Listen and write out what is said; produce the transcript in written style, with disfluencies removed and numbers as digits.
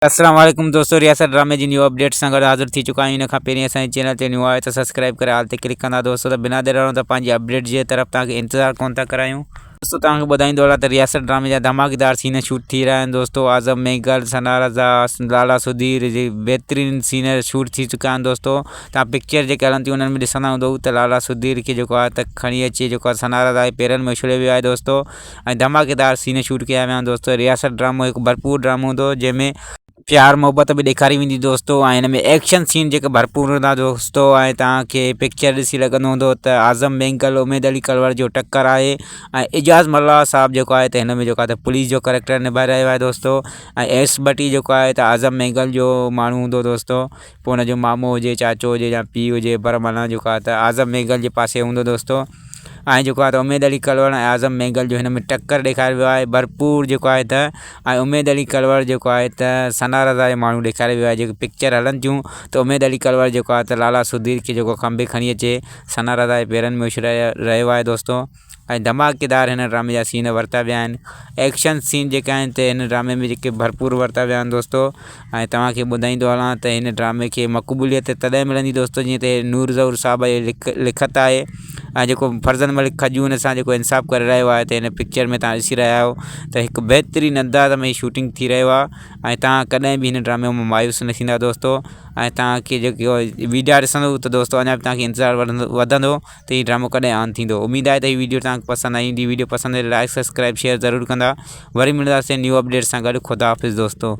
अस्सलाम वालेकुम दोस्तों, रियासत ड्रामे जी न्यू अपडेट सां गॾु हाज़िर थी चुका आहियूं। इन खां पहिरीं असांजे चैनल ते न्यू आहे त सब्सक्राइब करे हाल ते क्लिक कंदा दोस्तों। त बिना देर त पंहिंजी अपडेट जी तरफ़ तव्हांखे इंतज़ारु कोन था करायूं। दोस्तों तव्हांखे ॿुधाईंदो हलां त रियासत ड्रामे जा धमाकेदार सीन शूट थी रहा आहिनि दोस्तों। आज़म मेघल, सना रज़ा, लाला सुधीर जी बहितरीन सीन शूट थी चुका आहिनि दोस्तों। तव्हां पिक्चर जेके हलनि थियूं उन्हनि में ॾिसंदा हूंदव त लाला सुधीर खे जेको आहे त खणी अची जेको आहे सना रज़ा जे पेरनि में उछले वियो आहे दोस्तों। ऐं धमाकेदार सीन शूट कया विया आहिनि दोस्तों। रियासत ड्रामो हिकु भरपूर ड्रामो हूंदो जंहिंमें प्यार मोहब्बत भी ॾेखारी वेंदी दोस्तों। ऐं हिन में एक्शन सीन जेके भरपूर हूंदा दोस्तों। ऐं तव्हांखे पिक्चर ॾिसी लॻंदो हूंदो त आज़म मेंगल उमेद अली कलवर जो टक्कर आहे। ऐं एजाज़ मल्ला साहब जेको आहे त हिन में जेको आहे त पुलिस जो कैरेक्टर निभाए रहियो आहे दोस्तों। ऐं एस भट्टी जेको आहे त आज़म मेंगल जो माण्हू हूंदो दोस्तों। पोइ हुनजो मामो हुजे, चाचो हुजे या पीउ हुजे, पर माना जेको आहे त आज़म मेंगल जे पासे हूंदो दोस्तों। ऐं जेको आहे त उमेद अली कलवर ऐं आज़म मेंगल जो हिन में टक्कर ॾेखारियो वियो आहे भरपूर जेको आहे त। ऐं उमेद अली कलवर जेको आहे त सना रज़ा जो माण्हू ॾेखारियो वियो आहे। जेके पिक्चर हलनि थियूं त उमेद अली कलवर जेको आहे त लाला सुधीर खे जेको खंभे खणी अचे सना रज़ा जे पेरनि में उछले रहियो आहे दोस्तों। ऐं धमाकेदार हिन ड्रामे जा सीन वरिता विया आहिनि। एक्शन सीन जेके आहिनि त हिन ड्रामे में जेके भरपूर वरिता विया आहिनि दोस्तों। ऐं तव्हांखे ॿुधाईंदो हलां त हिन ड्रामे खे मक़बूलियत तॾहिं मिलंदी दोस्तों जीअं त नूर ज़हूर साहब जी लिखत आहे। ऐं जेको फर्ज़न मलिक खजू हुन सां जेको इंसाफ़ करे रहियो आहे त हिन पिक्चर में तव्हां ॾिसी रहिया आहियो त हिकु बहितरीन अंदाज़ में शूटिंग थी रहियो आहे। ऐं तव्हां कॾहिं बि हिन ड्रामे में मायूस न थींदा दोस्तों। ऐं तव्हांखे जेको वीडियो ॾिसंदव त दोस्तों अञा बि तव्हांखे इंतज़ारु वधंदो त हीउ ड्रामो कॾहिं ऑन थींदो। उमेद आहे त हीउ वीडियो तव्हांखे पसंदि आई हूंदी। वीडियो पसंदि लाइक सब्सक्राइब शेयर ज़रूरु कंदा। वरी मिलंदासीं न्यू अपडेट सां गॾु। ख़ुदा हाफ़िज़ दोस्तों।